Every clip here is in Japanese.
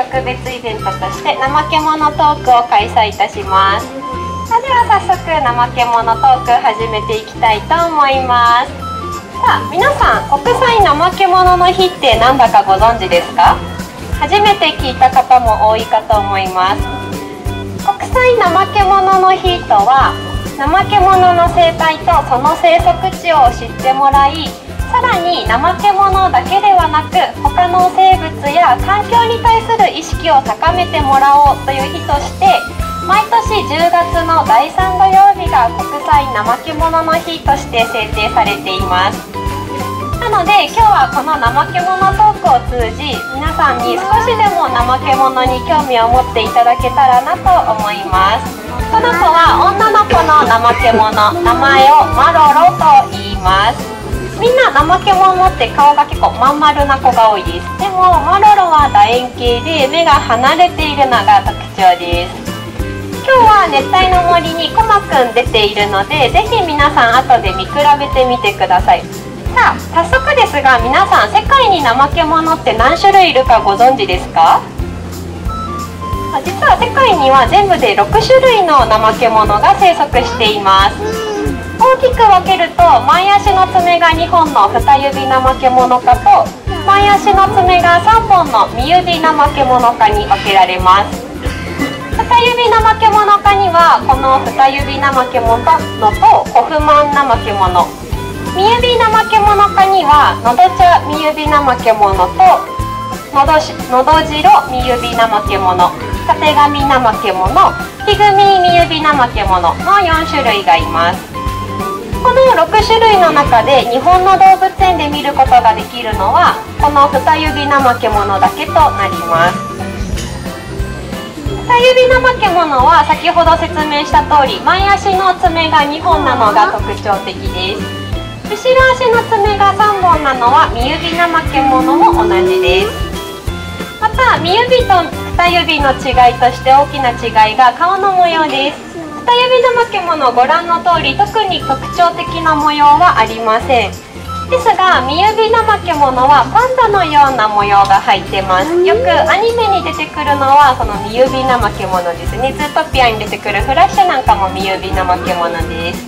特別イベントとして怠け者トークを開催いたします。それでは早速怠け者トーク始めていきたいと思います。さあ皆さん、国際怠け者の日って何だかご存知ですか？初めて聞いた方も多いかと思います。国際怠け者の日とは、怠け者の生態とその生息地を知ってもらい、さらに怠け者だけではなく他の生物や環境に対する意識を高めてもらおうという日として、毎年10月の第3土曜日が国際怠け者の日として制定されています。なので今日はこの怠け者トークを通じ、皆さんに少しでも怠け者に興味を持っていただけたらなと思います。この子は女の子の怠け者、名前をマロロと言います。みんな怠け者って顔が結構まん丸な子が多いです。でもマロロは楕円形で目が離れているのが特徴です。今日は熱帯の森にコマくん出ているので、ぜひ皆さん後で見比べてみてください。さあ早速ですが、皆さん世界に怠け者って何種類いるかご存知ですか？実は世界には全部で6種類の怠け者が生息しています。大きく分けると、前足の爪が2本の二指怠け者科と、前足の爪が3本の三指怠け者科に分けられます。二指怠け者科にはこの二指怠け者とホフマン怠け者、三指怠け者科にはのど茶三指怠け者とのど白三指怠け者、たてがみ怠け者、ひぐみ三指怠け者の4種類がいます。この6種類の中で日本の動物園で見ることができるのはこの二指怠け者だけとなります。二指怠け者は先ほど説明した通り、前足の爪が2本なのが特徴的です。後ろ足の爪が3本なのは三指怠け者も同じです。また三指と二指の違いとして大きな違いが顔の模様です。二指怠け者、ご覧の通り特に特徴的な模様はありません。ですが三指怠け者はパンダのような模様が入ってます。よくアニメに出てくるのはその三指怠け者ですね。ズートピアに出てくるフラッシュなんかも三指怠け者です。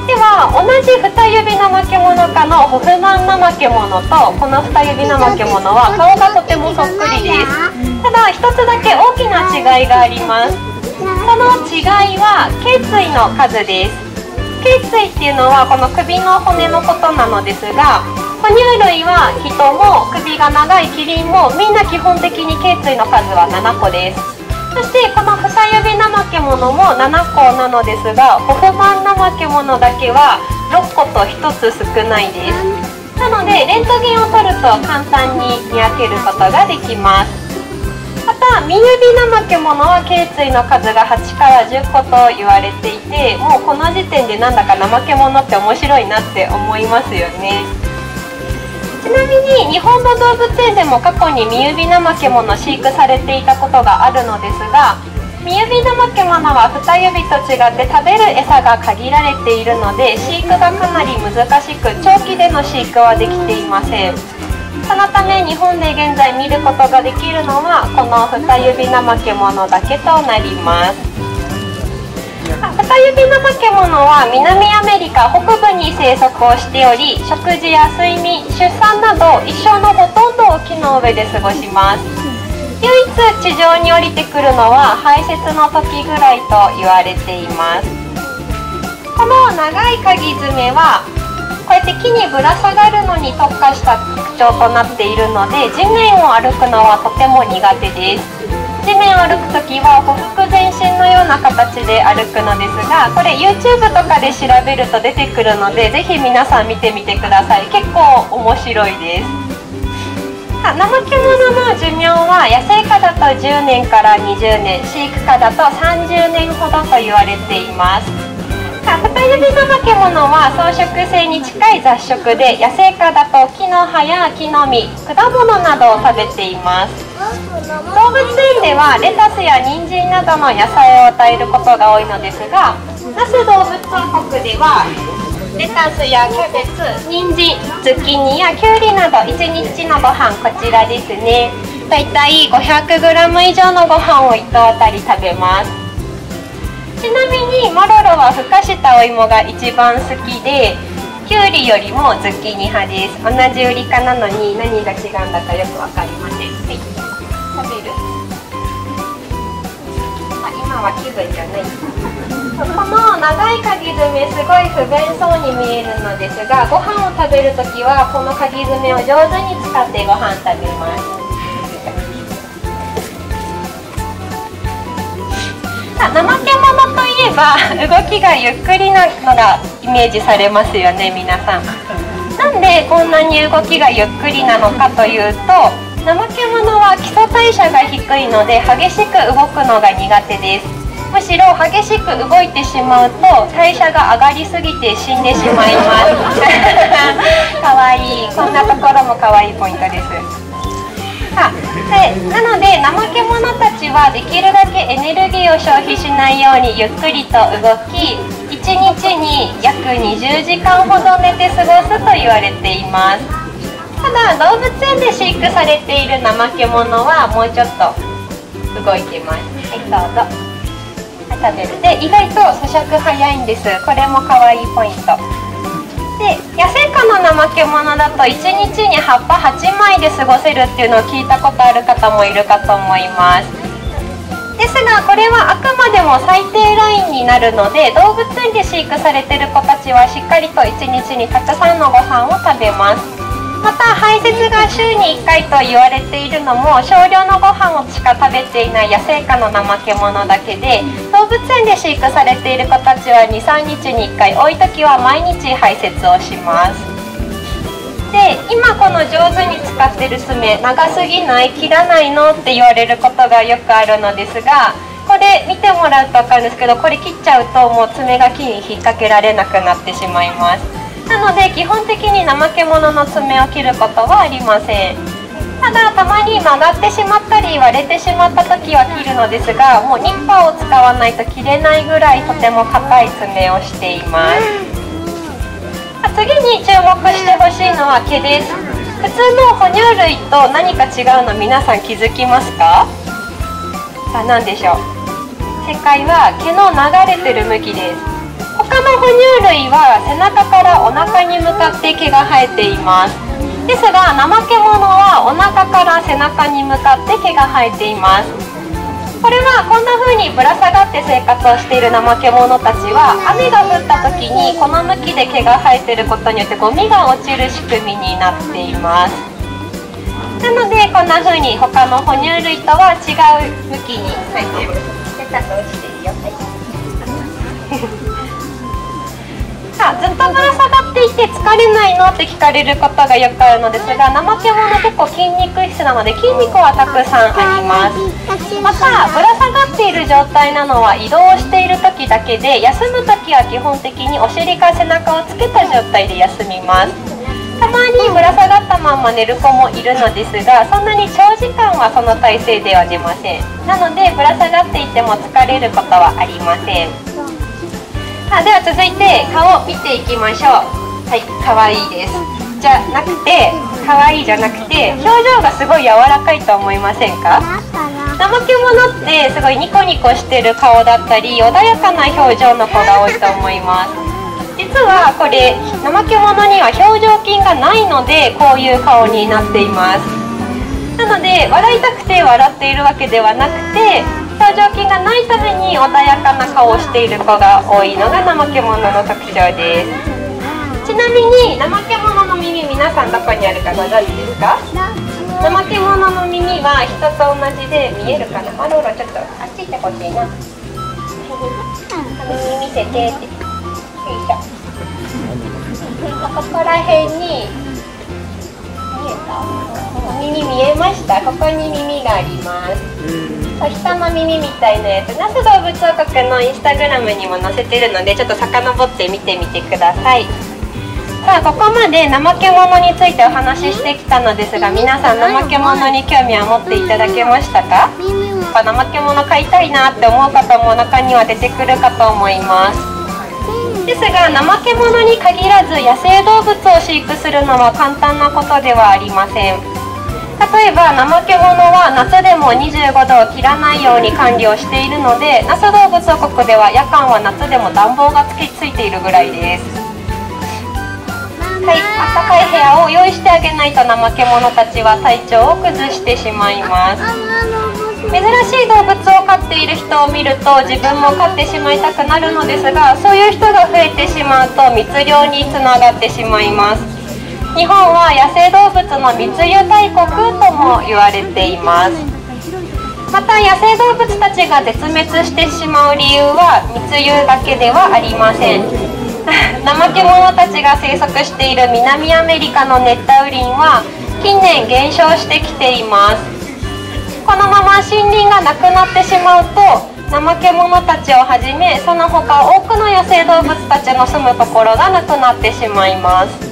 では同じ二指怠け者科のホフマン怠け者とこの二指怠け者は顔がとてもそっくりです。ただ一つだけ大きな違いがあります。その違いは頸椎の数です。頸椎っていうのはこの首の骨のことなのですが、哺乳類は人も首が長いキリンもみんな基本的に頸椎の数は7個です。そしてこの二指怠け者も7個なのですが、ホフマン怠け者だけは6個と1つ少ないです。なのでレントゲンを取ると簡単に見分けることができます。また三指怠け者は頸椎の数が8から10個と言われていて、もうこの時点でなんだか怠け者って面白いなって思いますよね。ちなみに日本の動物園でも過去に三指怠け者飼育されていたことがあるのですが、三指怠け者は二指と違って食べる餌が限られているので、飼育がかなり難しく長期での飼育はできていません。そのため日本で現在見ることができるのはこの二指怠け者だけとなります。二指怠け者は南アメリカ北部に生息をしており、食事や睡眠、出産など一生のほとんどを木の上で過ごします。唯一地上に降りてくるのは排泄の時ぐらいと言われています。この長いかぎ爪はこうやって木にぶら下がるのに特化した特徴となっているので、地面を歩くのはとても苦手です。地面を歩くときはほふく前進のような形で歩くのですが、これ YouTube とかで調べると出てくるので、ぜひ皆さん見てみてください。結構面白いです。怠け者の寿命は野生下だと10年から20年、飼育下だと30年ほどと言われています。二指怠け者は草食性に近い雑食で、野生下だと木の葉や木の実、果物などを食べています。動物園ではレタスや人参などの野菜を与えることが多いのですが、那須動物王国ではレタスやキャベツ、人参、ズッキーニやキュウリなど1日のご飯、こちらですね。だいたい 500g 以上のご飯を1頭あたり食べます。ちなみにモロロはふかしたお芋が一番好きで、きゅうりよりもズッキーニ派です。同じウリ科なのに何が違うんだかよくわかりません。はい、食べる？あ、今は気分じゃない。この長いかぎ爪すごい不便そうに見えるのですが、ご飯を食べるときはこのかぎ爪を上手に使ってご飯食べます。怠け者といえば動きがゆっくりなのがイメージされますよね、皆さん。なんでこんなに動きがゆっくりなのかというと、怠け者は基礎代謝が低いので激しく動くのが苦手です。むしろ激しく動いてしまうと代謝が上がりすぎて死んでしまいますかわいい。こんなところもかわいいポイントです。なので怠け者たちはできるだけエネルギーを消費しないようにゆっくりと動き、1日に約20時間ほど寝て過ごすと言われています。ただ動物園で飼育されている怠け者はもうちょっと動いてます。はい、どうぞ。食べる。で、意外と咀嚼早いんです。これもかわいいポイントで、野生下の怠け者だと1日に葉っぱ8枚で過ごせるっていうのを聞いたことある方もいるかと思います。ですがこれはあくまでも最低ラインになるので、動物園で飼育されている子たちはしっかりと1日にたくさんのご飯を食べます。また排泄が週に1回と言われているのも少量のご飯をしか食べていない野生下の怠け者だけで、動物園で飼育されている子たちは 2,3 日に1回、多い時は毎日排泄をします。で、今この上手に使ってる爪、長すぎない？切らないの？って言われることがよくあるのですが、これ見てもらうと分かるんですけど、これ切っちゃうともう爪が木に引っ掛けられなくなってしまいます。なので基本的に怠け者の爪を切ることはありません。ただたまに曲がってしまったり割れてしまった時は切るのですが、もうニッパーを使わないと切れないぐらいとても硬い爪をしています。次に注目してほしいのは毛です。普通の哺乳類と何か違うの皆さん気づきますか？さあ何でしょう？正解は毛の流れてる向きです。他の哺乳類は背中からお腹に向かって毛が生えています。ですが怠け者はお腹から背中に向かって毛が生えています。これはこんな風にぶら下がって生活をしている怠け者たちは、雨が降った時にこの向きで毛が生えていることによってゴミが落ちる仕組みになっています。なのでこんな風に他の哺乳類とは違う向きに生えている。ちょっと落ちてるよ。ずっとぶら下がっていて疲れないのって聞かれることがよくあるのですが、怠け者結構筋肉質なので筋肉はたくさんあります。またぶら下がっている状態なのは移動している時だけで、休む時は基本的にお尻か背中をつけた状態で休みます。たまにぶら下がったまま寝る子もいるのですが、そんなに長時間はその体勢では出ません。なのでぶら下がっていても疲れることはありません。では続いて顔を見ていきましょう。はい、かわいいです。じゃなくて、かわいいじゃなくて、表情がすごい柔らかいと思いませんか？怠け者ってすごいニコニコしてる顔だったり、穏やかな表情の子が多いと思います。実はこれ、怠け者には表情筋がないので、こういう顔になっています。なので、笑いたくて笑っているわけではなくて、表情筋がないために穏やかな顔をしている子が多いのが怠け者の特徴です。ちなみに怠け者の耳、皆さんどこにあるかご存知ですか？怠け者の耳は人と同じで、見えるかな？マロロちょっとあっち行ってほしいな。耳見せてって。よいしょ。ここら辺に見えた？耳見えました？ここに耳があります。人の耳みたいなやつ、那須どうぶつ王国のインスタグラムにも載せてるので、ちょっと遡って見てみてください。さあ、ここまで怠け者についてお話ししてきたのですが、皆さん怠け者に興味を持っていただけましたか？怠け者飼いたいなって思う方も中には出てくるかと思います。ですが怠け者に限らず野生動物を飼育するのは簡単なことではありません。例えばナマケモノは夏でも25度を切らないように管理をしているので、那須どうぶつ王国では夜間は夏でも暖房がついているぐらいです。はい、暖かい部屋を用意してあげないとナマケモノたちは体調を崩してしまいます。珍しい動物を飼っている人を見ると自分も飼ってしまいたくなるのですが、そういう人が増えてしまうと密猟につながってしまいます。日本は野生動物の密輸大国とも言われています。また野生動物たちが絶滅してしまう理由は密輸だけではありません。ナマケモノたちが生息している南アメリカの熱帯雨林は近年減少してきています。このまま森林がなくなってしまうと、ナマケモノたちをはじめその他多くの野生動物たちの住むところがなくなってしまいます。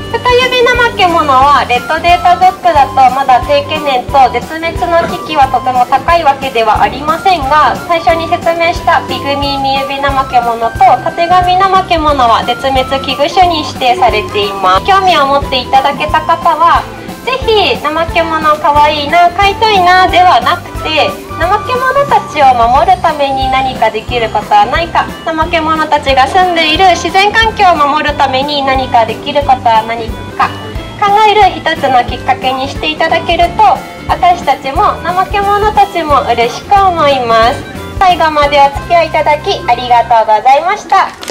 フタユビナマケモノはレッドデータブックだとまだ低懸念と絶滅の危機はとても高いわけではありませんが、最初に説明したピグミーミユビナマケモノとタテガミナマケモノは絶滅危惧種に指定されています。興味を持っていただけた方はぜひナマケモノかわいいな、飼いたいなではなくて、ナマケモノたちを守るために何かできることはないか、ナマケモノたちが住んでいる自然環境を守るために何かできることは何か考える一つのきっかけにしていただけると、私たちもナマケモノたちも嬉しく思います。最後までお付き合いいただきありがとうございました。